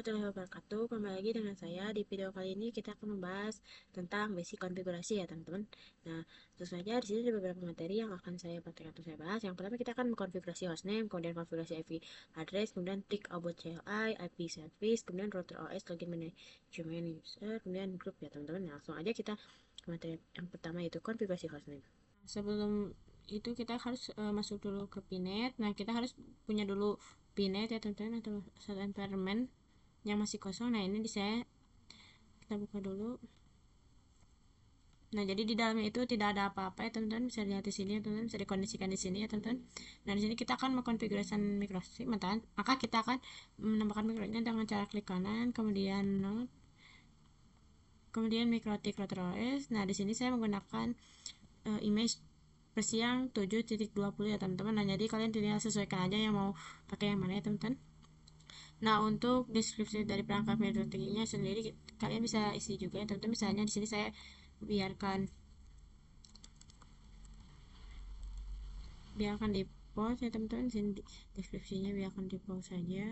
warahmatullahi wabarakatuh. Kembali lagi dengan saya. Di video kali ini kita akan membahas tentang basic konfigurasi ya teman-teman. Nah, tentu saja di sini ada beberapa materi yang akan saya praktekkan untuk saya bahas. Yang pertama kita akan mengkonfigurasi hostname, kemudian konfigurasi IP address, kemudian tick about CLI, IP service, kemudian router OS, login management user, kemudian group ya teman-teman. Nah, langsung aja kita ke materi yang pertama yaitu konfigurasi hostname. Sebelum itu kita harus masuk dulu ke Pinet. Nah, kita harus punya dulu Pinet ya teman-teman, atau satu environment yang masih kosong. Nah, ini kita buka dulu. Nah, jadi di dalamnya itu tidak ada apa-apa ya teman-teman, bisa lihat di sini ya teman-teman, bisa dikondisikan di sini ya teman-teman. Nah, di sini kita akan mengkonfigurasi microSIM, maka kita akan menambahkan micronya dengan cara klik kanan, kemudian node, kemudian MikroTik Router OS. Nah, di sini saya menggunakan image versi yang 7.20 ya teman-teman. Nah, jadi kalian tinggal sesuaikan aja yang mau pakai yang mana ya teman-teman. Nah, untuk deskripsi dari perangkat MikroTik-nya sendiri kalian bisa isi juga ya teman-teman. Misalnya di sini saya biarkan di pause ya teman-teman. Di sini deskripsinya biarkan di pause saja.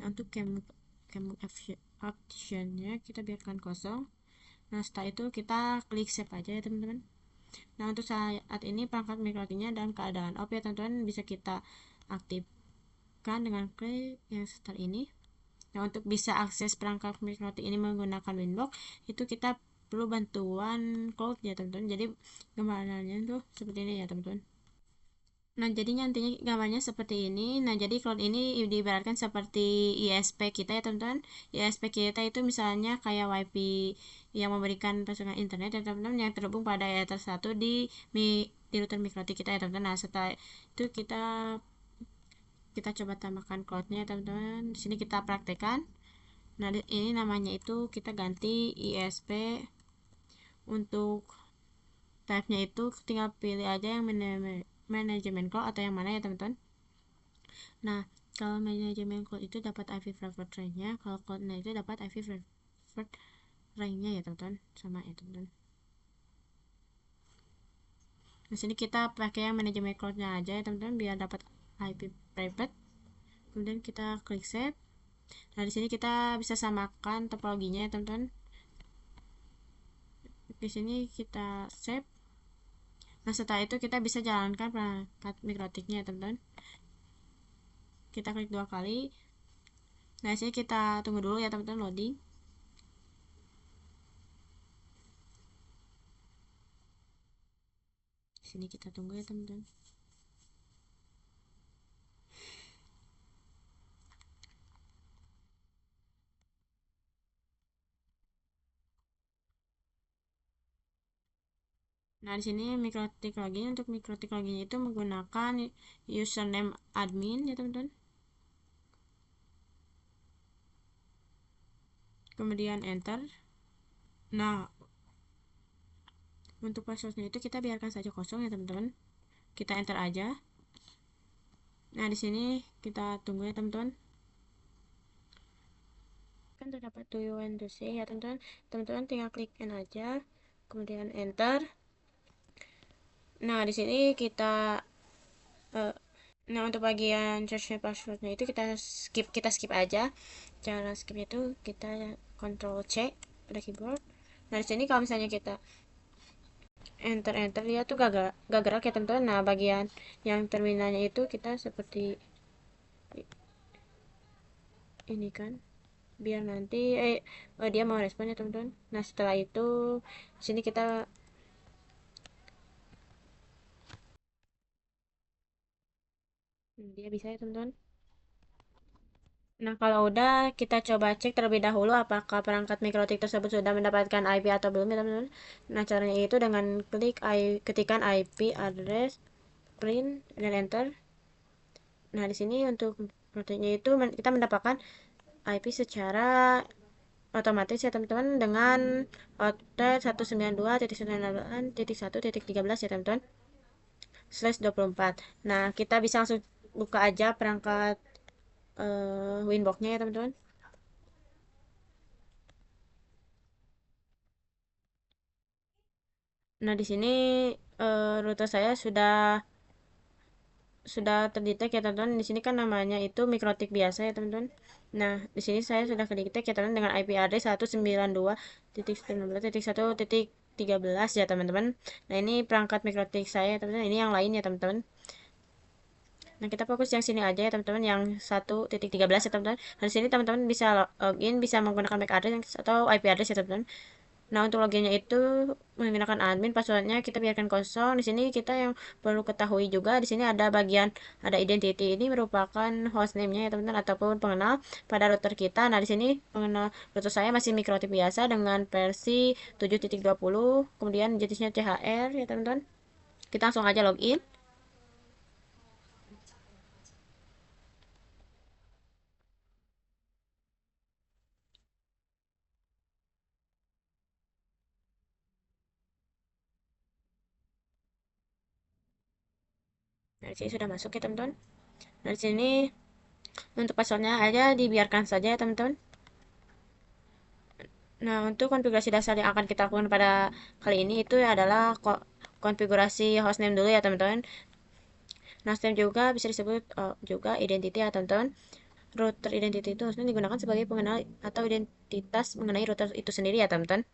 Nah, untuk cam optionnya kita biarkan kosong. Nah, setelah itu kita klik save aja ya teman-teman. Nah, untuk saat ini perangkat MikroTik-nya dalam keadaan off ya teman-teman, bisa kita aktifkan dengan klik yang setelah ini. Nah, untuk bisa akses perangkat MikroTik ini menggunakan Winbox, itu kita perlu bantuan cloud ya teman-teman. Jadi gambarnya tuh seperti ini ya teman-teman. Nah, jadi nantinya gambarnya seperti ini. Nah, jadi cloud ini diibaratkan seperti ISP kita ya teman-teman. ISP kita itu misalnya kayak WiFi yang memberikan pasokan internet ya teman-teman, yang terhubung pada router satu di router MikroTik kita ya teman-teman. Nah, setelah itu kita coba tambahkan cloudnya ya teman-teman. Di sini kita praktekkan. Nah, ini namanya itu kita ganti ISP. Untuk type-nya itu tinggal pilih aja yang manajemen cloud atau yang mana ya teman-teman. Nah, kalau manajemen cloud itu dapat IP private range-nya, kalau cloud-nya itu dapat IP private range-nya ya teman-teman, sama ya teman-teman. Di sini kita pakai yang manajemen cloud-nya aja ya teman-teman, biar dapat IP private. Kemudian kita klik save. Nah, di sini kita bisa samakan topologinya ya teman-teman. Di sini kita save. Nah, setelah itu kita bisa jalankan perangkat MikroTik-nya ya teman-teman. Kita klik 2 kali. Nah, di sini kita tunggu dulu ya teman-teman loading. Di sini kita tunggu ya teman-teman. Nah, di sini MikroTik login, untuk MikroTik login itu menggunakan username admin ya teman-teman. Kemudian enter. Nah, untuk passwordnya itu kita biarkan saja kosong ya teman-teman. Kita enter aja. Nah, di sini kita tunggu ya teman-teman. Kan terdapat do you want to say ya teman-teman. Teman-teman tinggal klik N aja, kemudian enter. Nah, di sini uh, nah, untuk bagian search passwordnya itu kita skip aja. Cara skip itu kita Ctrl C pada keyboard. Nah, di sini kalau misalnya kita enter dia tuh gak gerak ya teman-teman. Nah, bagian yang terminalnya itu kita seperti ini kan, biar nanti dia mau respon ya teman-teman. Nah, setelah itu sini kita dia bisa ya teman-teman. Nah, kalau udah kita coba cek terlebih dahulu apakah perangkat MikroTik tersebut sudah mendapatkan IP atau belum ya teman-teman. Nah, caranya itu dengan ketikan IP address, print, dan enter. Nah, di sini untuk MikroTiknya itu kita mendapatkan IP secara otomatis ya teman-teman, dengan outlet 192.168.1.13 ya teman-teman, /24. Nah, kita bisa langsung buka aja perangkat Winbox-nya ya teman-teman. Nah, di sini router saya sudah sudah terdetek ya teman-teman. Di sini kan namanya itu mikrotik biasa ya teman-teman. Nah, di sini saya sudah kedetek ya teman-teman dengan IP address 192.19.1.13 ya teman-teman. Nah, ini perangkat mikrotik saya ya teman-teman. Ini yang lain ya teman-teman. Nah, kita fokus yang sini aja ya teman-teman, yang 1.13 ya teman-teman. Nah, di sini teman-teman bisa login, bisa menggunakan MAC address atau IP address ya teman-teman. Nah, untuk loginnya itu menggunakan admin, passwordnya kita biarkan kosong. Di sini kita yang perlu ketahui juga, di sini ada bagian ada identity, ini merupakan hostname-nya ya teman-teman ataupun pengenal pada router kita. Nah, di sini pengenal router saya masih mikrotip biasa dengan versi 7.20, kemudian jenisnya CHR ya teman-teman. Kita langsung aja login. Nah, di sini sudah masuk ya teman-teman. Nah, di sini untuk passwordnya aja dibiarkan saja ya teman-teman. Nah, untuk konfigurasi dasar yang akan kita lakukan pada kali ini itu adalah konfigurasi hostname dulu ya teman-teman. Hostname juga bisa disebut juga identity ya teman-teman. Router identity itu hostname digunakan sebagai pengenal atau identitas mengenai router itu sendiri ya teman-teman.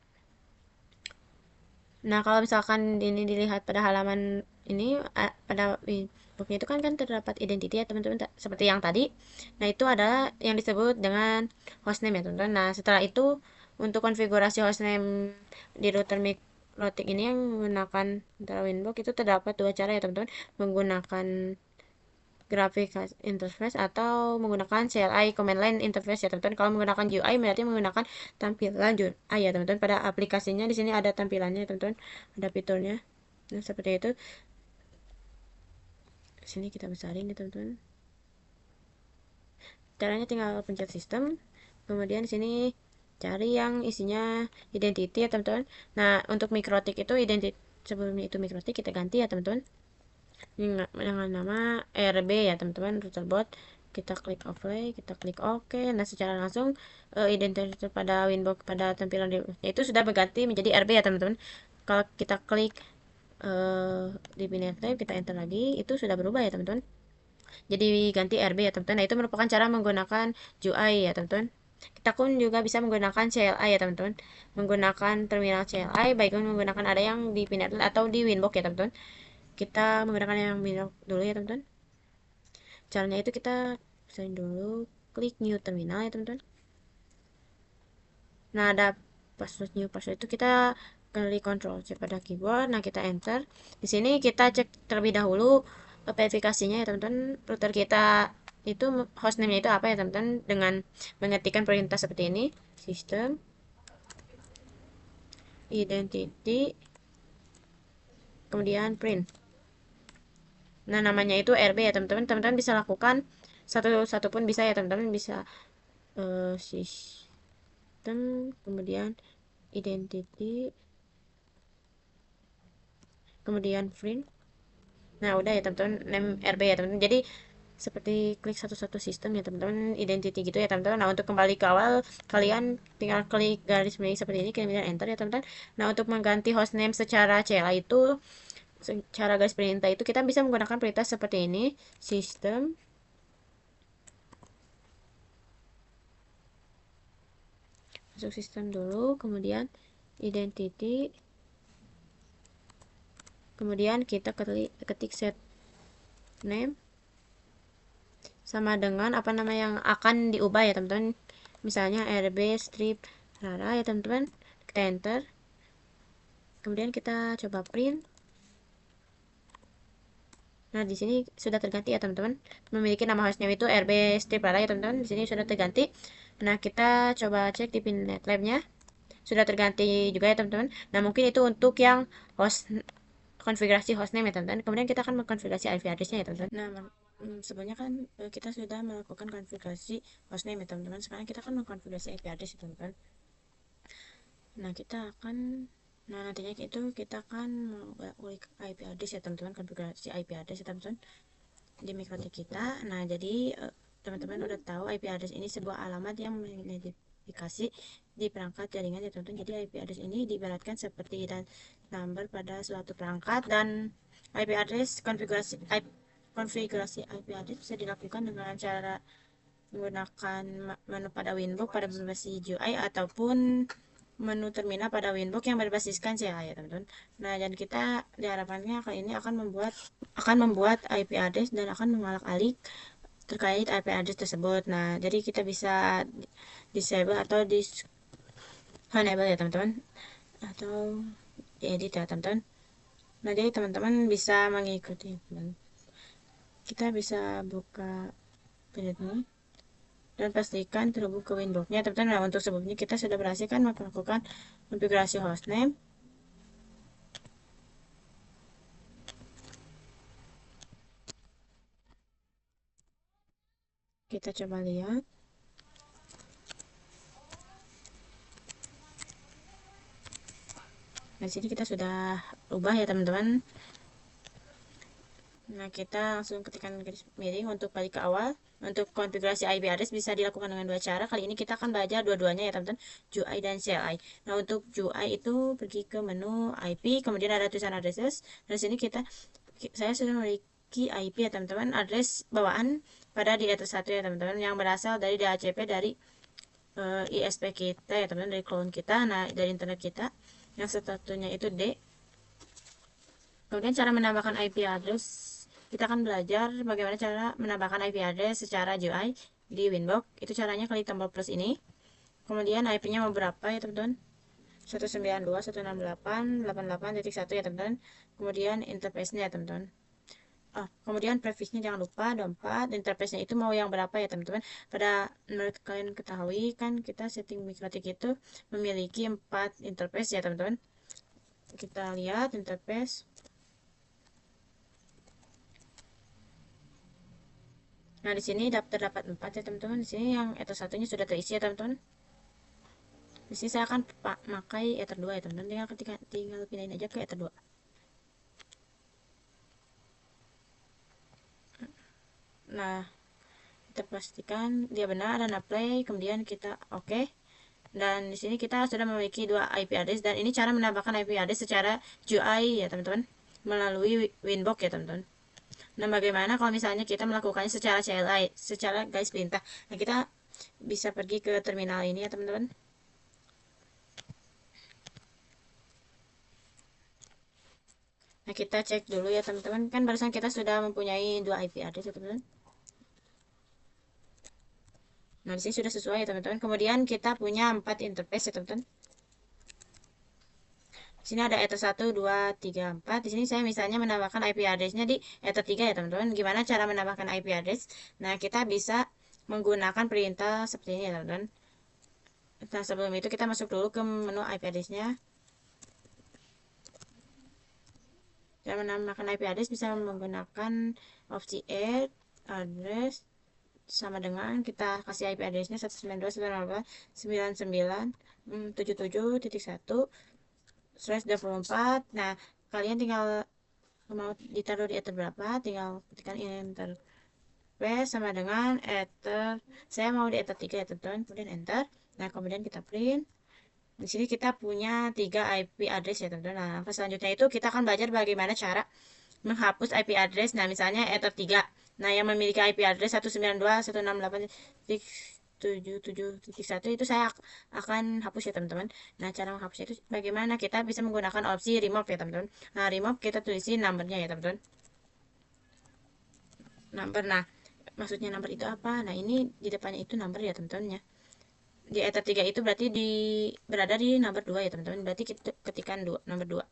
Nah, kalau misalkan ini dilihat pada halaman ini, pada booknya itu kan terdapat identity ya teman-teman, seperti yang tadi. Nah, itu adalah yang disebut dengan hostname ya teman-teman. Nah, setelah itu untuk konfigurasi hostname di router Mikrotik ini yang menggunakan antara Winbox itu terdapat dua cara ya teman-teman, menggunakan graphic interface atau menggunakan CLI command line interface ya teman-teman. Kalau menggunakan GUI berarti menggunakan tampilan GUI ya teman-teman. Pada aplikasinya di sini ada tampilannya teman-teman, ada fiturnya. Nah, seperti itu. Di sini kita besarin ya teman-teman. Caranya tinggal pencet sistem. Kemudian di sini cari yang isinya identity ya teman-teman. Nah, untuk mikrotik itu identity sebelumnya itu mikrotik kita ganti ya teman-teman. Dengan nama RB ya teman-teman, routerbot. Kita klik apply, kita klik OK. Nah, secara langsung identitas pada Winbox pada tampilan itu sudah berganti menjadi RB ya teman-teman. Kalau kita klik di Binet Lab, kita enter lagi, itu sudah berubah ya teman-teman, jadi ganti RB ya teman-teman. Nah, itu merupakan cara menggunakan GUI ya teman-teman. Kita pun juga bisa menggunakan CLI ya teman-teman, menggunakan terminal CLI baik menggunakan ada yang di Pinet atau di Winbox ya teman-teman. Kita menggunakan yang Winbox dulu ya teman-teman. Caranya itu kita sign dulu, klik new terminal ya teman-teman. Nah, ada password new password itu kita klik Ctrl C pada keyboard. Nah, kita enter. Di sini kita cek terlebih dahulu verifikasinya ya teman-teman, router kita itu hostname-nya itu apa ya teman-teman, dengan mengetikkan perintah seperti ini, sistem identity kemudian print. Nah, namanya itu RB ya teman-teman. Teman-teman bisa lakukan satu pun bisa ya teman-teman, bisa sistem kemudian identity kemudian print. Nah, udah ya teman-teman, name RB ya teman-teman. Jadi seperti klik satu-satu sistem ya teman-teman, identity gitu ya teman-teman. Nah, untuk kembali ke awal kalian tinggal klik garis miring seperti ini kemudian enter ya teman-teman. Nah, untuk mengganti hostname secara CLI itu, secara garis perintah itu kita bisa menggunakan perintah seperti ini, sistem masuk sistem dulu, kemudian identity, kemudian kita ketik set name sama dengan apa nama yang akan diubah ya teman-teman, misalnya RB strip rara ya teman-teman. Kita enter, kemudian kita coba print. Nah, di sini sudah terganti ya teman-teman, memiliki nama hostname itu RB strip rara ya teman-teman. Di sini sudah terganti. Nah, kita coba cek di Pinet Lab-nya sudah terganti juga ya teman-teman. Nah, mungkin itu untuk yang host konfigurasi hostname ya teman-teman. Kemudian kita akan mengkonfigurasi IP address-nya ya teman-teman. Nah, sebenarnya kan kita sudah melakukan konfigurasi hostname ya teman-teman. Sekarang kita akan mengkonfigurasi IP address ya teman-teman. Nah, nantinya itu kita akan mengulik IP address ya teman-teman, konfigurasi IP address ya teman-teman di mikrotik kita. Nah, jadi teman-teman udah tahu IP address ini sebuah alamat yang mengidentifikasi di perangkat jaringan ya teman-teman. Jadi IP address ini diibaratkan seperti dan number pada suatu perangkat, dan IP address konfigurasi IP konfigurasi IP address bisa dilakukan dengan cara menggunakan menu pada Winbox pada berbasis GUI ataupun menu terminal pada Winbox yang berbasiskan CLI ya teman-teman. Nah, dan kita diharapkannya kali ini akan membuat IP address dan akan mengalak-alik terkait IP address tersebut. Nah, jadi kita bisa disable atau enable ya teman-teman, atau diedit ya teman-teman. Nah, jadi teman-teman bisa mengikuti. Kita bisa buka ini dan pastikan terhubung ke Winbox-nya teman-teman. Nah, untuk sebelumnya kita sudah berhasil kan melakukan konfigurasi hostname. Kita coba lihat. Nah, sini kita sudah ubah ya teman-teman. Nah, kita langsung ketikkan garis miring untuk balik ke awal. Untuk konfigurasi IP address bisa dilakukan dengan dua cara. Kali ini kita akan belajar dua-duanya ya teman-teman, GUI dan CLI. Nah, untuk GUI itu pergi ke menu IP, kemudian ada tulisan addresses. Dari sini saya sudah memiliki IP ya teman-teman, address bawaan pada di atas 1 ya teman-teman, yang berasal dari DHCP dari ISP kita ya teman-teman, dari clone kita, nah dari internet kita, yang satunya itu D. Kemudian cara menambahkan IP address, kita akan belajar bagaimana cara menambahkan IP address secara GUI di Winbox. Itu caranya klik tombol plus ini. Kemudian IP-nya mau berapa ya teman-teman? 192.168.88.1 ya teman-teman. Kemudian interface-nya ya teman-teman. Kemudian prefix-nya jangan lupa ada 4. Interface-nya itu mau yang berapa ya teman-teman? Menurut kalian ketahui kan kita setting Mikrotik itu memiliki 4 interface ya teman-teman. Kita lihat interface. Nah, di sini terdapat 4 ya teman-teman. Di sini yang ether satunya sudah terisi ya teman-teman. Di sini saya akan pakai ether 2 ya teman-teman. Tinggal pindahin aja ke ether 2. Nah, kita pastikan dia benar dan apply, kemudian kita oke. Dan di sini kita sudah memiliki dua IP address, dan ini cara menambahkan IP address secara GUI ya teman-teman, melalui Winbox ya teman-teman. Nah, bagaimana kalau misalnya kita melakukannya secara CLI, secara garis perintah? Nah, kita bisa pergi ke terminal ini ya teman-teman. Nah, kita cek dulu ya teman-teman. Kan barusan kita sudah mempunyai dua IP address ya teman-teman. Nah, di sini sudah sesuai ya teman-teman. Kemudian kita punya 4 interface ya teman-teman. Di sini ada ether 1, 2, 3, 4. Di sini saya misalnya menambahkan IP address-nya di ether 3 ya teman-teman. Gimana cara menambahkan IP address? Nah, kita bisa menggunakan perintah seperti ini ya teman-teman. Nah, sebelum itu kita masuk dulu ke menu IP address-nya. Cara menambahkan IP address bisa menggunakan opsi add address, sama dengan kita kasih IP address-nya 192.168.99.1/24. Nah, kalian tinggal mau ditaruh di ether berapa, tinggal ketikkan enter p sama dengan ether, saya mau di ether 3 ya teman-teman, kemudian enter. Nah, kemudian kita print. Di sini kita punya 3 IP address ya teman-teman. Nah, selanjutnya itu kita akan belajar bagaimana cara menghapus IP address. Nah, misalnya ether 3. Nah, yang memiliki IP address 192.168.77.1 itu saya akan hapus ya teman-teman. Nah, cara menghapusnya itu bagaimana? Kita bisa menggunakan opsi remove ya teman-teman. Nah, remove kita tulisin numbernya ya teman-teman. Number. Nah, maksudnya number itu apa? Nah, ini di depannya itu number ya teman-teman ya. Di ether 3 itu berarti berada di number 2 ya teman-teman. Berarti kita ketikkan number 2.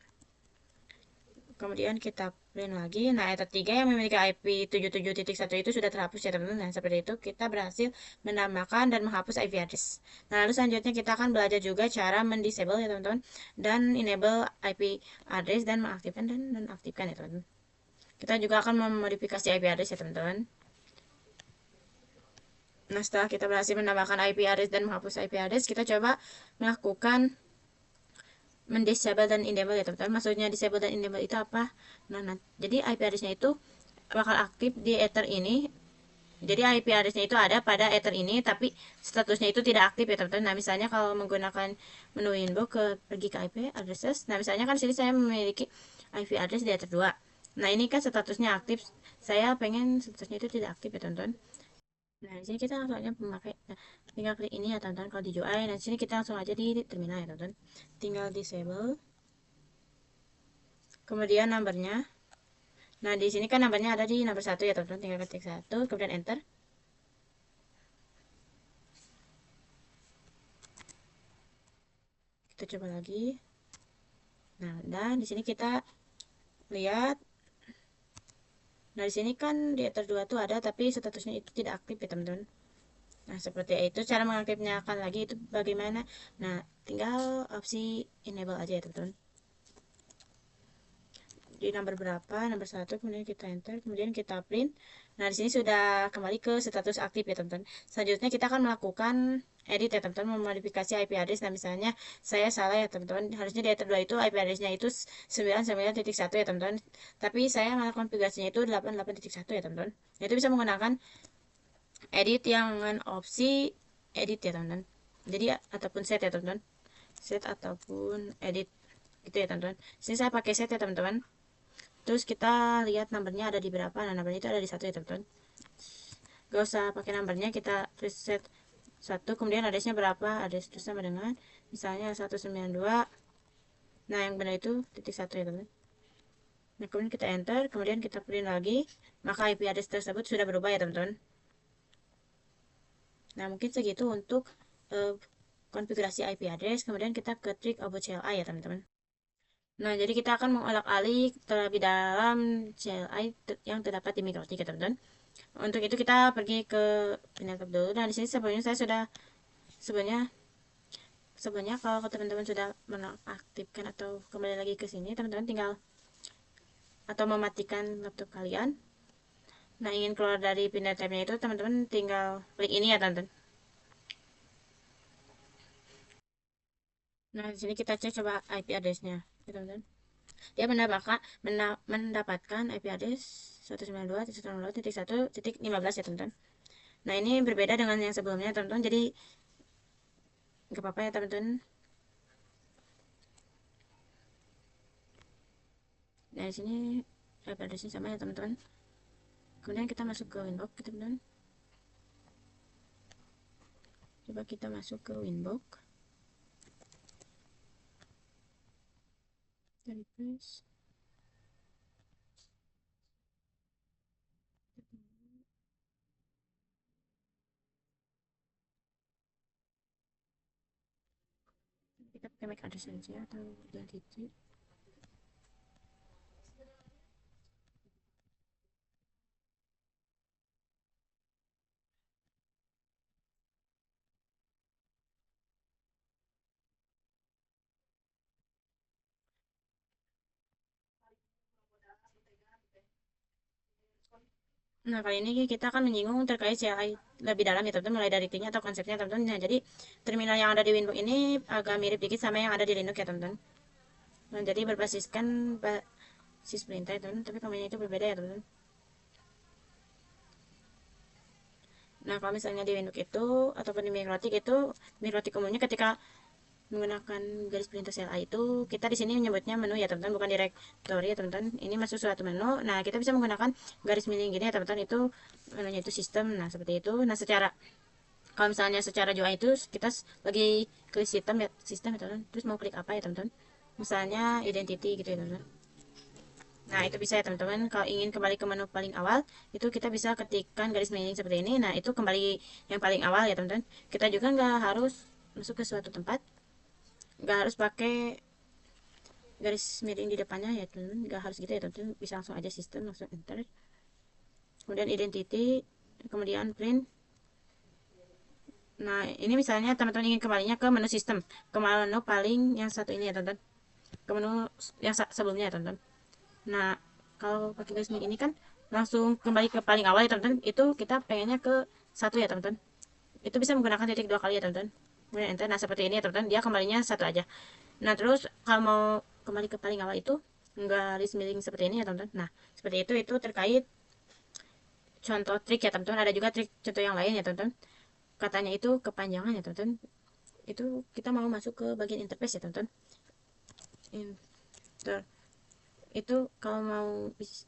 Kemudian kita print lagi. Nah, ether 3 yang memiliki IP 77.1 itu sudah terhapus ya teman-teman. Nah, seperti itu kita berhasil menambahkan dan menghapus IP address. Nah, lalu selanjutnya kita akan belajar juga cara mendisable ya teman-teman, dan enable IP address, dan mengaktifkan dan nonaktifkan ya teman-teman. Kita juga akan memodifikasi IP address ya teman-teman. Nah, setelah kita berhasil menambahkan IP address dan menghapus IP address, kita coba melakukan mendisable dan enable ya teman-teman. Maksudnya disable dan enable itu apa? Nah, jadi IP address-nya itu bakal aktif di ether ini. Jadi IP address-nya itu ada pada ether ini, tapi statusnya itu tidak aktif ya teman-teman. Nah, misalnya kalau menggunakan menu window pergi ke IP addresses. Nah, misalnya kan sini saya memiliki IP address di ether 2. Nah, ini kan statusnya aktif. Saya pengen statusnya itu tidak aktif ya, teman-teman. Nah, di sini kita langsung aja memakai. Nah, tinggal klik ini ya, teman-teman. Kalau di UI, nah di sini kita langsung aja di terminal ya, teman-teman. Tinggal disable. Kemudian numbernya. Nah, di sini kan numbernya ada di nomor 1 ya, teman-teman. Tinggal ketik 1, kemudian enter. Kita coba lagi. Nah, dan di sini kita lihat. Nah, di sini kan di enter 2 tuh ada, tapi statusnya itu tidak aktif ya, teman-teman. Nah, seperti itu cara mengaktifnya akan lagi itu bagaimana. Nah, tinggal opsi enable aja ya, teman-teman. Di nomor berapa, nomor 1, kemudian kita enter, kemudian kita print. Nah, di sini sudah kembali ke status aktif ya, teman-teman. Selanjutnya kita akan melakukan edit ya, teman-teman, memodifikasi IP address. Nah, misalnya saya salah ya, teman-teman. Harusnya di enter 2 itu IP address-nya itu 99.1 ya, teman-teman. Tapi saya malah konfigurasinya itu 88.1 ya, teman-teman. Nah, itu bisa menggunakan edit yang dengan opsi edit ya, teman-teman. Jadi ataupun set ya, teman-teman. Set ataupun edit gitu ya, teman-teman. Sini saya pakai set ya, teman-teman. Terus kita lihat numbernya ada di berapa. Nah, numbernya itu ada di 1 ya, teman-teman. Gak usah pakai numbernya, kita preset 1, kemudian addressnya berapa, address itu sama dengan misalnya 192. Nah, yang benar itu titik 1 ya, teman-teman. Nah, kemudian kita enter, kemudian kita print lagi, maka IP address tersebut sudah berubah ya, teman-teman. Nah, mungkin segitu untuk konfigurasi IP address. Kemudian kita ke trik about CLI ya, teman-teman. Nah, jadi kita akan mengolak-alik terlebih dalam CLI yang terdapat di Mikrotik ya, teman-teman. Untuk itu kita pergi ke penyakit dulu. Dan di sini sebenarnya saya sudah sebenarnya sebenarnya kalau teman-teman sudah mengaktifkan atau kembali lagi ke sini, teman-teman tinggal atau mematikan laptop kalian. Nah, ingin keluar dari pindah tabnya itu, teman-teman tinggal klik ini ya, teman-teman. Nah, di sini kita cek coba IP address-nya, ya, teman-teman. Dia mendapatkan IP address 192.168.1.15 ya, teman-teman. Nah, ini berbeda dengan yang sebelumnya, teman-teman. Jadi nggak apa-apa ya, teman-teman. Nah, di sini IP address-nya sama ya, teman-teman. Kemudian kita masuk ke Winbox, teman-teman. Coba kita masuk ke Winbox. Kita refresh. Kita pakai MAC address saja atau identity. Nah, kali ini kita akan menyinggung terkait CLI lebih dalam ya, teman-teman, mulai dari intinya atau konsepnya, teman-teman. Nah, jadi terminal yang ada di Winbox ini agak mirip dikit sama yang ada di Linux ya, teman-teman. Nah, jadi berbasiskan basis perintah ya, teman-teman, tapi komennya itu berbeda ya, teman-teman. Nah, kalau misalnya di Windows itu ataupun di Mikrotik itu, Mikrotik umumnya ketika menggunakan garis perintah CLI itu, kita di sini menyebutnya menu ya, teman-teman, bukan directory ya, teman-teman. Ini masuk suatu menu. Nah, kita bisa menggunakan garis miring gini ya, teman-teman. Itu menunya itu sistem. Nah, seperti itu. Nah, kalau misalnya secara UI itu kita lagi klik sistem ya, teman-teman. Terus mau klik apa ya, teman-teman? Misalnya identity gitu ya, teman-teman. Nah, itu bisa ya, teman-teman. Kalau ingin kembali ke menu paling awal, itu kita bisa ketikkan garis miring seperti ini. Nah, itu kembali yang paling awal ya, teman-teman. Kita juga nggak harus masuk ke suatu tempat, nggak harus pakai garis miring di depannya ya, teman-teman. Nggak harus gitu ya, teman-teman. Bisa langsung aja sistem, langsung enter. Kemudian identity, kemudian print. Nah, ini misalnya teman-teman ingin kembalinya ke menu sistem, ke menu paling yang satu ini ya, teman-teman. Ke menu yang sebelumnya ya, teman-teman. Nah, kalau pakai garis miring ini kan langsung kembali ke paling awal ya, teman-teman. Itu kita pengennya ke satu ya, teman-teman. Itu bisa menggunakan titik 2 kali ya, teman-teman. Kemudian enter. Nah, seperti ini ya, teman-teman. Dia kembalinya satu aja. Nah, terus kalau mau kembali ke paling awal itu garis miring seperti ini ya, teman-teman. Nah, seperti itu terkait contoh trik ya, teman-teman. Ada juga trik contoh yang lain ya, teman-teman. Katanya itu kepanjangan ya, teman-teman. Itu kita mau masuk ke bagian interface ya, teman-teman. Interface. itu kalau mau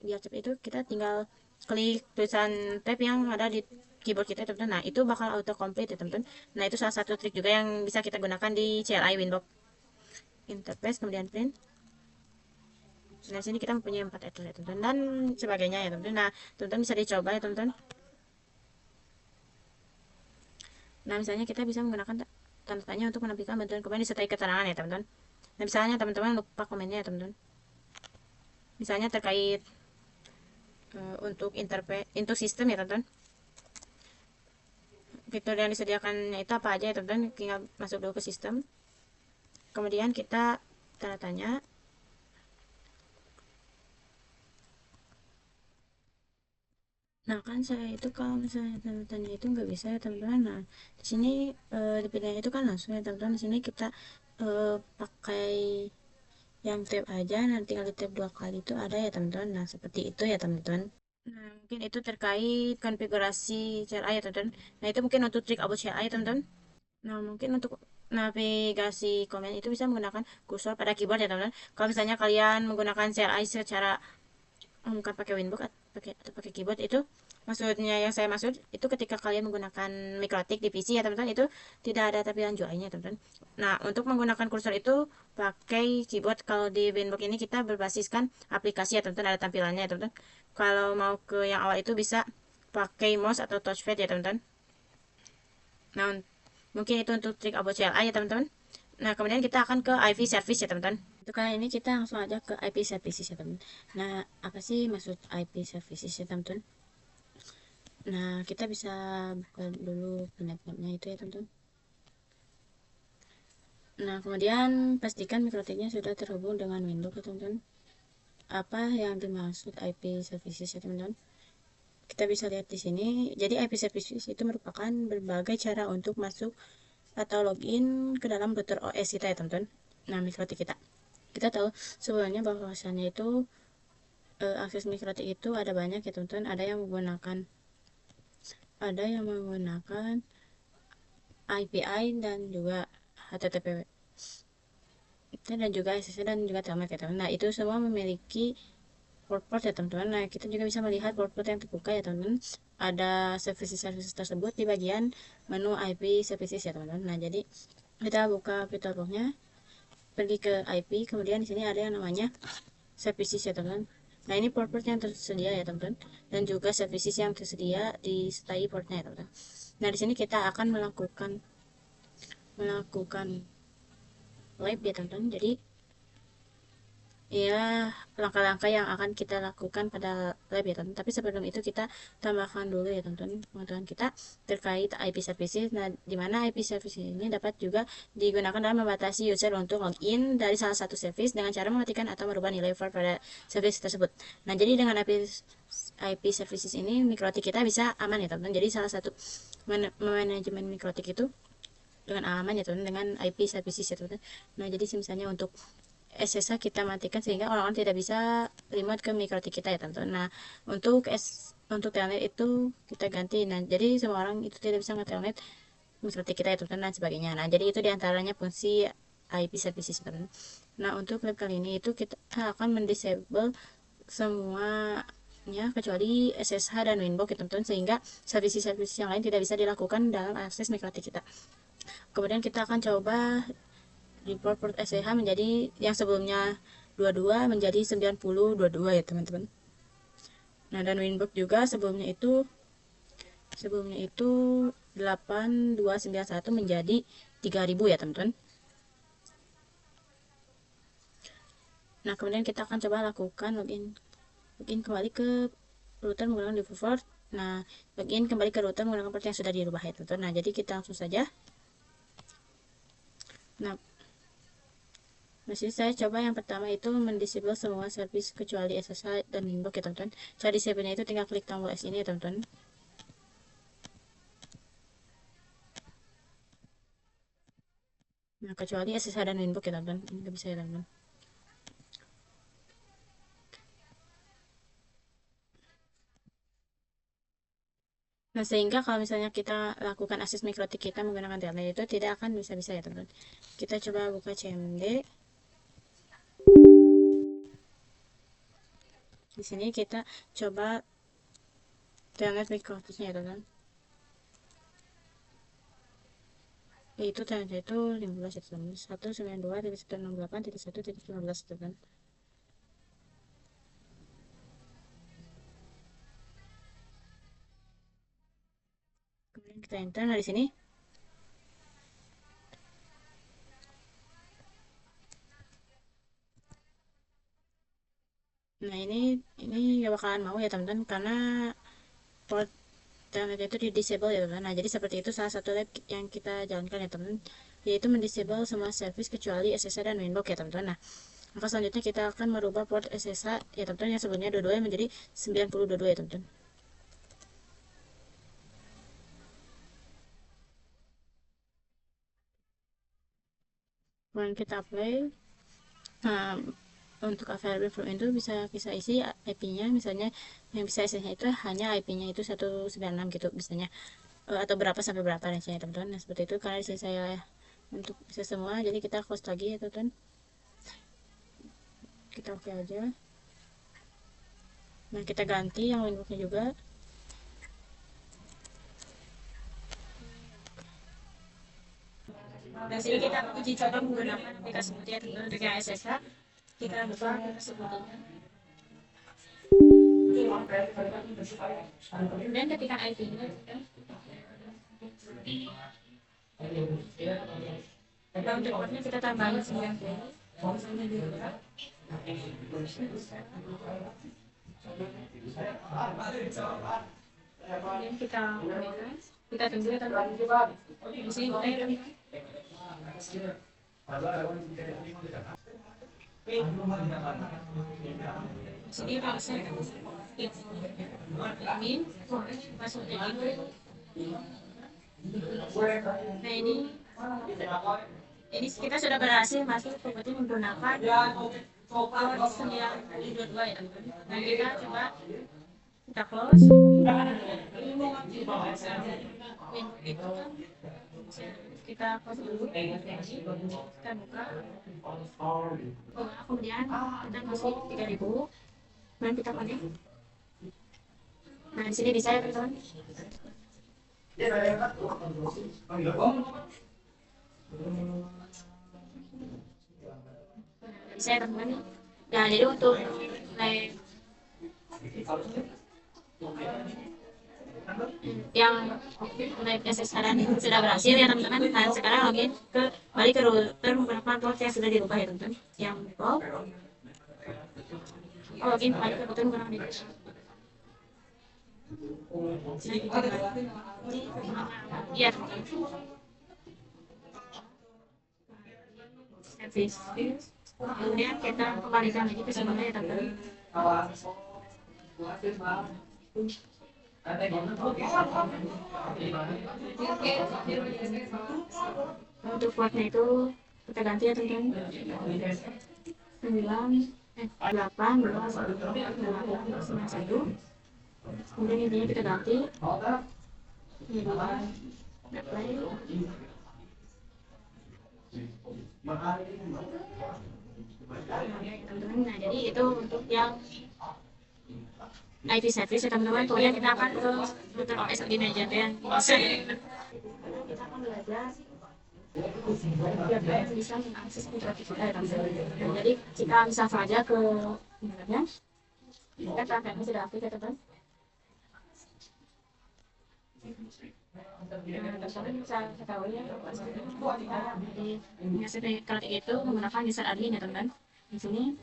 biar cepet itu kita tinggal klik tulisan tab yang ada di keyboard kita teman-teman. Nah itu bakal auto complete ya teman-teman. Nah itu salah satu trik juga yang bisa kita gunakan di CLI Winbox interface, kemudian print. Nah sini kita mempunyai 4 etal ya teman-teman, dan sebagainya ya teman-teman. Nah teman-teman bisa dicoba ya teman-teman. Nah misalnya kita bisa menggunakan tanda tanya untuk menampilkan bantuan komen disertai keterangan ya teman-teman. Nah misalnya teman-teman lupa komennya ya teman-teman, misalnya terkait untuk sistem ya teman-teman, fitur yang disediakannya itu apa aja ya teman-teman. Tinggal masuk dulu ke sistem, kemudian kita tanda tanya. Nah kan saya itu kalau misalnya tanda tanya itu nggak bisa ya teman-teman. Nah di sini dipilihnya itu kan langsung ya teman-teman. Di sini kita pakai yang tab aja, nanti tinggal di tab 2 kali itu ada ya teman-teman. Nah seperti itu ya teman-teman. Nah mungkin itu terkait konfigurasi CLI ya teman-teman. Nah itu mungkin untuk trik about CLI ya teman-teman. Nah, mungkin untuk navigasi komen itu bisa menggunakan kursor pada keyboard ya, teman-teman. Kalau misalnya kalian menggunakan CLI secara bukan pakai Winbox atau pakai keyboard, itu maksudnya yang saya maksud itu ketika kalian menggunakan mikrotik di PC ya, teman-teman, itu tidak ada tampilan UI-nya, teman-teman. Nah, untuk menggunakan kursor itu pakai keyboard. Kalau di Winbox ini kita berbasiskan aplikasi ya, teman-teman, ada tampilannya ya, teman-teman. Kalau mau ke yang awal itu bisa pakai mouse atau touchpad ya, teman-teman. Nah, mungkin itu untuk trik about CLI ya teman-teman. Nah, kemudian kita akan ke IP service ya teman-teman. Itu kali ini kita langsung aja ke IP services ya teman-teman. Nah, apa sih maksud IP services ya teman-teman? Nah, kita bisa buka dulu penyebabnya itu ya teman-teman. Nah, kemudian pastikan mikrotiknya sudah terhubung dengan Windows ya teman-teman. Apa yang dimaksud IP services ya teman-teman? Kita bisa lihat di sini. Jadi IP services itu merupakan berbagai cara untuk masuk atau login ke dalam router OS kita ya teman-teman. Nah, mikrotik kita tahu sebelumnya bahwasannya itu akses mikrotik itu ada banyak ya teman-teman. Ada yang menggunakan API dan juga HTTP dan juga SSL dan juga telnet ya teman-teman. Nah itu semua memiliki port-port ya teman-teman. Nah kita juga bisa melihat port-port yang terbuka ya teman-teman. Ada services tersebut di bagian menu IP services ya teman-teman. Nah jadi kita buka fitur boxnya, pergi ke IP, kemudian di sini ada yang namanya services ya teman-teman. Nah ini port-port yang tersedia ya teman-teman, dan juga services yang tersedia disertai portnya ya teman-teman. Nah di sini kita akan melakukan live ya teman-teman. Jadi ya langkah-langkah yang akan kita lakukan pada lab ya teman-teman. Tapi sebelum itu kita tambahkan dulu ya teman-teman pengetahuan kita terkait IP services. Nah di mana IP services ini dapat juga digunakan dalam membatasi user untuk login dari salah satu service dengan cara mematikan atau merubah nilai default pada service tersebut. Nah jadi dengan IP services ini mikrotik kita bisa aman ya teman-teman. Jadi salah satu manajemen mikrotik itu dengan aman ya teman-teman, dengan IP services ya teman-teman. Nah jadi misalnya untuk SSH kita matikan sehingga orang-orang tidak bisa remote ke mikrotik kita ya teman-teman. Nah untuk telnet itu kita ganti. Nah jadi semua orang itu tidak bisa nge-telnet mikrotik kita ya teman-teman dan sebagainya. Nah jadi itu diantaranya fungsi IP services teman-teman. Nah untuk lab kali ini itu kita akan mendisable semuanya kecuali SSH dan Winbox ya teman-teman, sehingga services yang lain tidak bisa dilakukan dalam akses mikrotik kita. Kemudian kita akan coba di port SSH menjadi yang sebelumnya 22 menjadi 9022 ya teman-teman. Nah dan Winbox juga sebelumnya itu 8291 menjadi 3000 ya teman-teman. Nah kemudian kita akan coba lakukan login kembali ke router menggunakan default port. Nah login kembali ke router menggunakan port yang sudah dirubah ya teman-teman. Nah jadi kita langsung saja. Nah masih saya coba yang pertama itu mendisable semua service kecuali SSH dan Winbox ya teman-teman. Cara disable-nya itu tinggal klik tombol S ini ya teman-teman. Nah kecuali SSH dan Winbox ya teman-teman, ini nggak bisa ya teman-teman. Nah sehingga kalau misalnya kita lakukan akses mikrotik kita menggunakan telnet itu tidak akan bisa-bisa ya teman-teman. Kita coba buka CMD. Di sini kita coba telnet microsoftnya ya teman, yaitu telnet itu 15 ya teman, 192.168.1.15 teman. Kemudian kita enter. Nah di sini nah ini gak bakalan mau ya teman-teman, karena port telnet itu di disable ya teman. Nah jadi seperti itu salah satu lab yang kita jalankan ya teman, yaitu mendisable semua service kecuali SSH dan Winbox ya teman-teman. Nah maka selanjutnya kita akan merubah port SSH ya teman-teman, yang sebelumnya 22 menjadi 9022 ya teman-teman. Kemudian kita apply. Nah, untuk available from itu bisa kita isi IP-nya, misalnya yang bisa isinya itu hanya IP-nya itu 196 gitu misalnya, atau berapa sampai berapa range-nya teman-teman. Nah seperti itu, karena di sini saya untuk bisa semua, jadi kita close lagi ya teman-teman, kita oke aja. Nah kita ganti yang Winbox-nya juga. Nah sini kita uji coba menggunakan aplikasi ya teman-teman untuk yang SSH. Kita buka sebutnya, kemudian ketika IP-nya dan untuk portnya kita tambahin 90 misalnya juga. Kemudian kita tunggu ya teman-teman. Di sini sini proses admin passwordnya itu. Nah ini kita sudah berhasil masuk berarti menggunakan port 922 ya teman-teman. Nah kita coba kita close. Itu kan kita close dulu, kita buka, kemudian kita kasih 3000, kemudian kita connect. Nah di sini bisa ya teman-teman. Bisa ya teman-teman. Nah jadi untuk yang live SSH itu sudah berhasil ya teman-teman. Nah sekarang login balik ke router menggunakan port yang sudah dirubah ya teman-teman, yang default. Login balik ke router menggunakan itu. Iya teman-teman. Service. Kemudian kita kembalikan lagi ke sebelumnya ya teman-teman. Untuk portnya itu kita ganti ya teman-teman, 8 2 1. Kemudian intinya kita ganti apply. Nah jadi itu untuk yang IP service ya teman-teman. Kemudian kita akan ke router OS admin aja yang bisa kita akan belajar biar bisa mengakses mikrofon kita ya teman-teman. Nah, jadi kita bisa saja ke internetnya, kita transfernya sudah aktif ya teman-teman. Nah, teman-teman bisa ketahui ya kalau itu menggunakan user admin ya teman-teman di sini.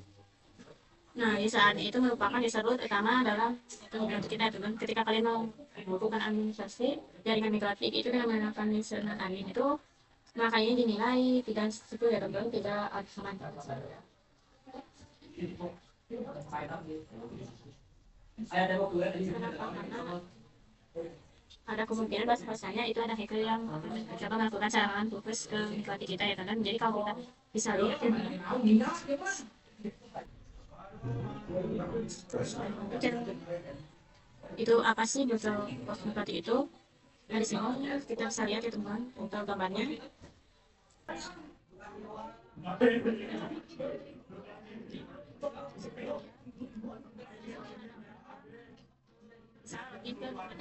Nah, user admin itu merupakan user root utama dalam untuk kita teman. Ketika kalian mau melakukan administrasi jaringan mikrofon itu dengan menggunakan user admin itu, makanya dinilai tidak sipil ya teman-teman, tidak aman. Ada kemungkinan bahasanya itu ada hacker yang mencoba melakukan serangan purpose ke mikrofon kita ya teman-teman. Jadi kalau kita bisa lihat ya, itu apa sih betul pos mikrofon itu. Nah di sini kita bisa lihat ya teman-teman untuk gambarnya.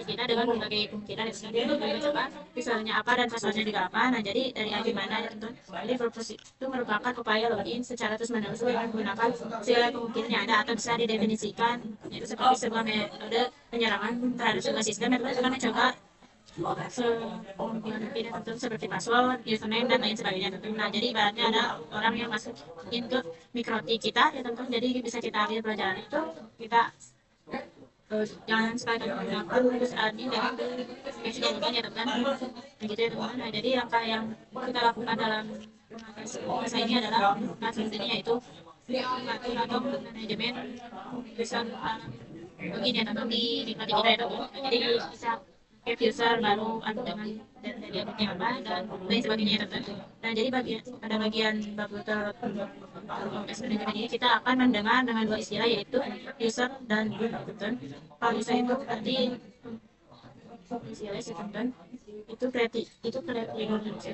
kita dengan berbagai kemungkinan ya teman-teman. Kita coba misalnya apa dan passwordnya juga apa. Nah jadi dari ID mana ya teman-teman. Jadi purpose itu merupakan upaya login secara terus menerus dengan menggunakan segala kemungkinan yang ada atau bisa didefinisikan yaitu seperti sebuah metode penyerangan terhadap sebuah sistem ya teman-teman. Mencoba kemungkinan tidak tentu seperti password, username dan lain sebagainya tentu. Nah jadi ibaratnya ada orang yang masuk ke mikrotik kita ya tentu. Jadi bisa kita ambil pelajaran itu kita jangan sekali menggunakan terus admin dan menjadikan ya teman begitu ya teman. Nah jadi langkah yang kita lakukan dalam masa ini adalah selanjutnya yaitu mengatur atau manajemen user login ya teman di nikmati kita ya teman. Jadi bisa add user baru atau dengan data dia apa dan lain sebagainya ya teman. Nah jadi pada bagian bab manajemen ini kita akan mendengar dengan dua istilah yaitu user dan teman. Kalau user itu tadi istilah teman itu kreatif itu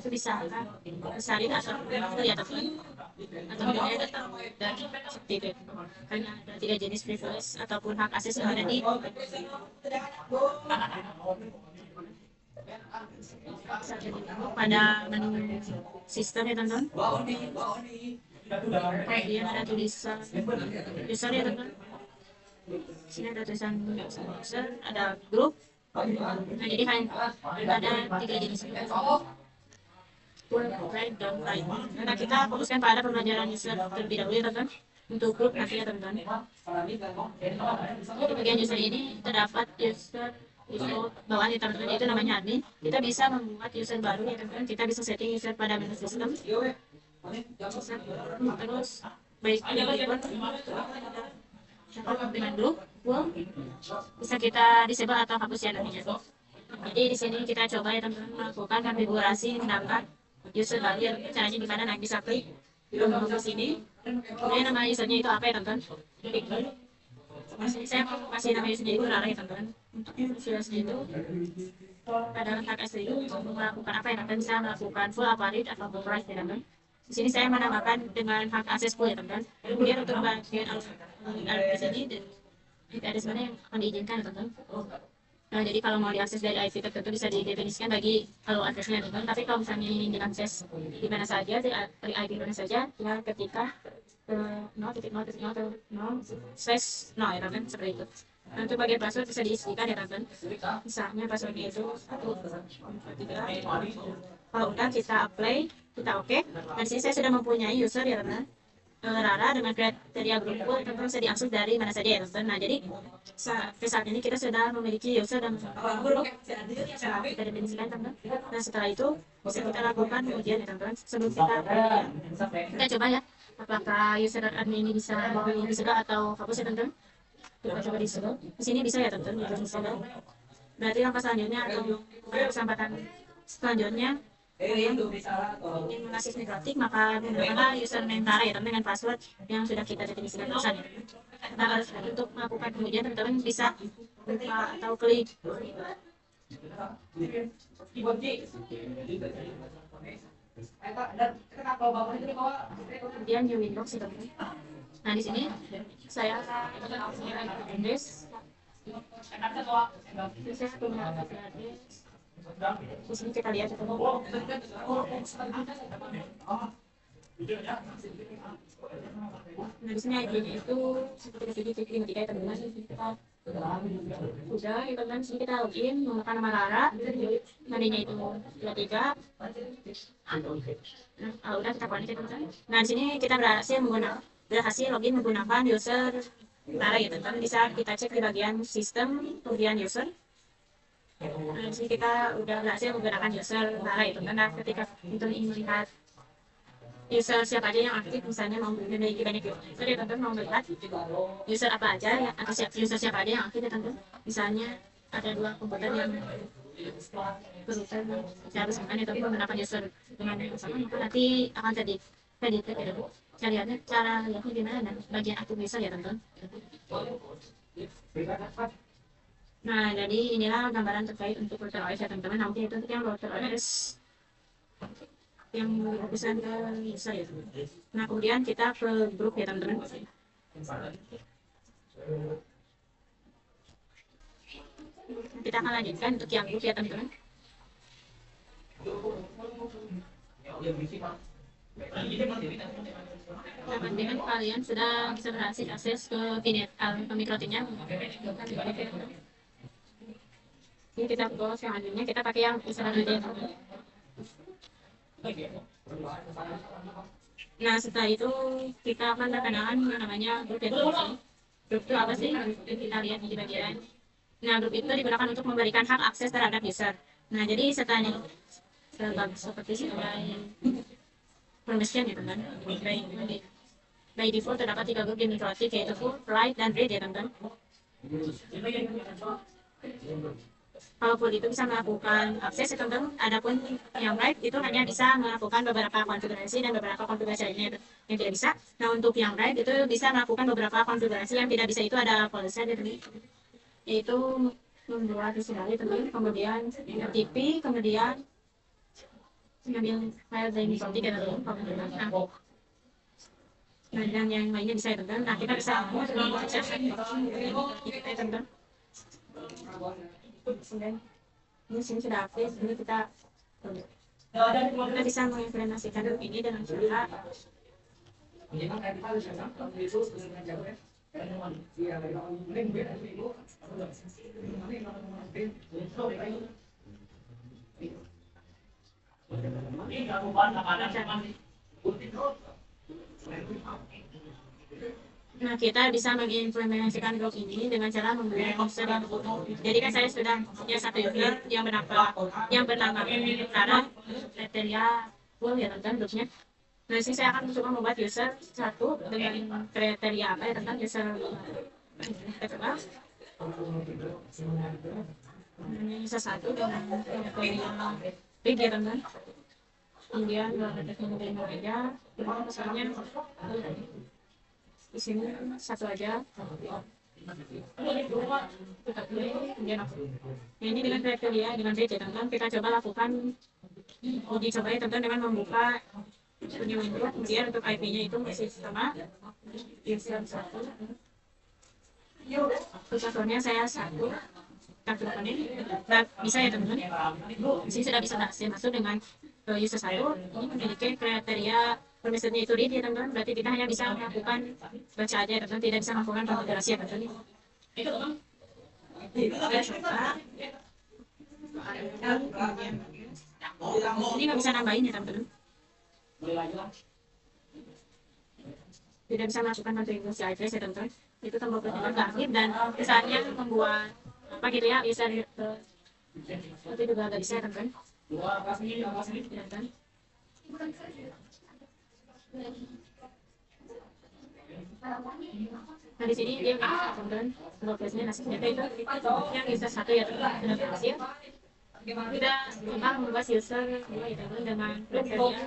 bisa salin atau itu ya teman atau bedanya data dan seperti itu karena ada tiga jenis privilege ataupun hak akses yang ada di pada menu sistem ya teman-teman. Kemudian ada tulisan user ya teman-teman. Sini ada tulisan user, ada grup. Nah jadi kan ada tiga jenis full, right, dan right. Nah kita fokuskan pada pembelajaran user terlebih dahulu ya teman-teman. Untuk grup nanti ya teman-teman. Di bagian user ini terdapat user bawaan ya teman-teman, itu namanya admin. Kita bisa membuat user baru ya teman-teman. Kita bisa setting user pada menu sistem. Terus baik dengan grup bisa kita disable atau hapus ya nantinya. Jadi di sini kita coba ya teman-teman melakukan konfigurasi menambah user baru ya. Caranya gimana? Nah bisa klik ke sini. Kemudian nama usernya itu apa ya teman-teman? Saya kasih nama usernya itu Rara ya teman-teman. Untuk usernya itu pada letak S itu melakukan apa ya teman-teman? Bisa melakukan full upgrade atau full price ya teman-teman. Di sini saya menambahkan dengan hak akses full ya teman-teman. Kemudian untuk bagian di sini ada sebenarnya yang akan diizinkan ya teman-teman. Nah, jadi kalau mau diakses dari IP tertentu bisa didefinisikan bagi kalau aksesnya teman. Tapi kalau misalnya ingin diakses di mana saja dari IP mana saja, ya ketika 0.0.0/0 ya teman seperti itu. Nah, untuk bagian password bisa diisikan ya teman. Misalnya passwordnya itu 1, 2, 3. Kalau udah kita apply, kita oke. Dan di sini saya sudah mempunyai user ya teman. Rara dengan kriteria grup full tentu bisa diakses dari mana saja ya teman. Nah jadi saat ini kita sudah memiliki user dan grup kita definisikan teman. Nah setelah itu bisa kita lakukan ujian ya teman. Sebelum kita coba ya apakah user dan admin ini bisa disebut atau hapus ya teman. Kita coba disebut. Di sini bisa ya teman. Berarti langkah selanjutnya atau kesempatan selanjutnya ingin mengakses mikrotik maka menggunakan username Rara ya teman dengan password yang sudah kita definisikan barusan ya. Nah untuk melakukan pengujian teman-teman bisa buka atau klik kemudian new Windows ya teman. Nah di sini saya Windows saya punya address. Di sini kita lihat nah di sini ID-nya itu seperti tadi ya teman-teman. Kita udah ya teman, sini kita login menggunakan nama Rara, namanya itu 23. Nah udah kita connect ya teman-teman. Nah di sini kita berhasil login menggunakan user Rara ya teman-teman. Bisa kita cek di bagian sistem kemudian user. Nah, di sini kita udah berhasil menggunakan user Rara itu. Nah, ketika untuk ingin melihat user siapa aja yang aktif, misalnya mau memiliki banyak user ya teman, mau melihat user apa aja ya, atau user siapa aja yang aktif ya teman. Misalnya ada dua komputer yang berurusan secara bersamaan ya teman menggunakan user dengan yang sama, maka nanti akan terdetek ya teman. Cara lihatnya gimana? Nah, bagian aktif user ya teman. Nah, jadi inilah gambaran terkait untuk router OS ya teman-teman. Nanti itu untuk yang router OS yang berfokusan ke user ya teman. Nah, kemudian kita ke grup ya teman-teman. Kita akan lanjutkan untuk yang grup ya teman-teman. Nah, pastikan kalian sudah bisa berhasil akses ke Vinet, ke mikrotinnya. Ini kita go selanjutnya, kita pakai yang selanjutnya. Nah, setelah itu kita akan perkenalan yang namanya grup definisi. Grup itu apa sih? Kita lihat di bagian. Nah, grup itu digunakan untuk memberikan hak akses terhadap user. Nah, jadi setelahnya seperti sebagai permission ya teman. By default terdapat 3 grup di mikrotik, yaitu full, write, dan read ya teman. Kalau full itu bisa melakukan akses ya teman-teman. Adapun yang write itu hanya bisa melakukan beberapa konfigurasi dan beberapa konfigurasi lainnya yang tidak bisa. Nah, untuk yang write itu bisa melakukan beberapa konfigurasi yang tidak bisa, itu ada polesnya yaitu membuat istilah teman, kemudian FTP, kemudian mengambil file dari mikrotik ya teman. Nah, dan yang lainnya bisa ya teman. Nah, kita bisa teman. Ini sini sudah aktif, ini kita bisa mengimplementasikan ini dengan cara Nah, kita bisa mengimplementasikan blog ini dengan cara menggunakan user yang jadi kan saya sudah punya satu user yang bernama cara kriteria full ya teman blognya. Nah, sini saya akan coba membuat user satu dengan kriteria apa ya teman, user kita coba user satu dengan kriteria big ya teman. Kemudian menerima aja, misalnya di sini satu aja. Kemudian ini dengan kriteria dengan big ya teman, kita coba lakukan uji coba ya teman dengan membuka punya window. Kemudian untuk IP-nya itu masih sama, user satu. Untuk passwordnya saya satu. Nah, bisa ya teman-teman. Di sini sudah bisa masuk dengan user satu. Ini memiliki kriteria permissionnya itu read ya teman-teman. Berarti kita hanya bisa melakukan baca aja ya teman-teman, tidak bisa melakukan konfigurasi ya teman-teman. Ini nggak bisa nambahin ya teman-teman. Tidak bisa melakukan konfigurasi address ya teman-teman. Itu tombol pertama aktif dan misalnya membuat apa gitu ya, bisa itu juga nggak bisa ya teman-teman. Nah, di sini dia teman-teman progresnya nasibnya itu yang user satu ya teman-teman sudah berhasil. Kita coba membuat user dua ya teman dengan kriteria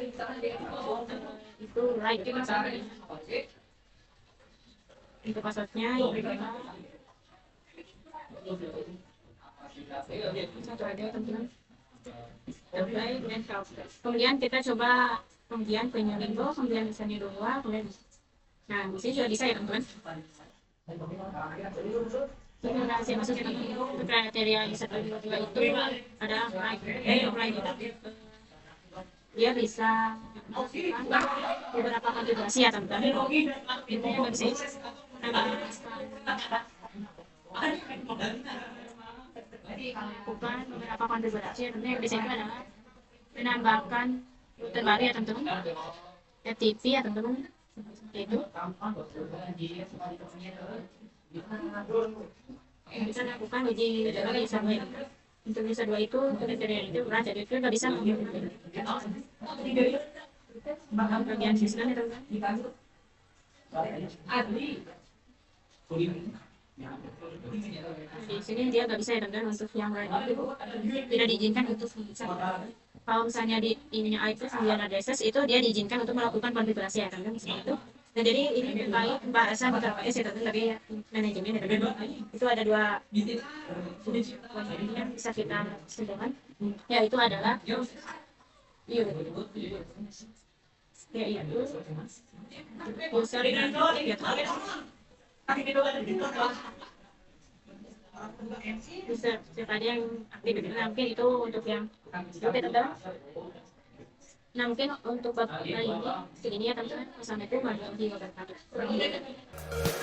itu right gitu misalnya. Untuk passwordnya satu aja teman-teman. Kemudian kita coba kemudian punya window, kemudian misalnya dua, kemudian nah di sini sudah bisa ya teman-teman. Ini rahasia masuknya teman-teman. Untuk kriteria user dua itu ada right itu dia bisa beberapa konfigurasi ya teman-teman. Intinya nggak bisa lakukan beberapa konfigurasi ya teman-teman. Yang di sini adalah menambahkan terbaru ya teman-teman, FTP ya teman-teman, itu bisa lakukan uji coba sama untuk user dua itu kriteria itu berat, jadi itu nggak bisa bagian sistem ya teman-teman. Di sini dia nggak bisa ya teman-teman, untuk yang lain itu tidak diizinkan untuk kalau misalnya di ininya itu 9 addresses itu dia diizinkan untuk melakukan konfigurasi ya teman-teman seperti itu. Nah, jadi ini terkait pembahasan berbagai ya teman-teman, tapi manajemen ya teman-teman. Itu ada dua yang bisa kita simpulkan, yaitu adalah user bisa siapa ada yang aktif gitu. Nah, mungkin itu untuk yang oke teman-teman. Nah mungkin untuk bab kali ini segini ya teman-teman. Wassalamualaikum warahmatullahi wabarakatuh.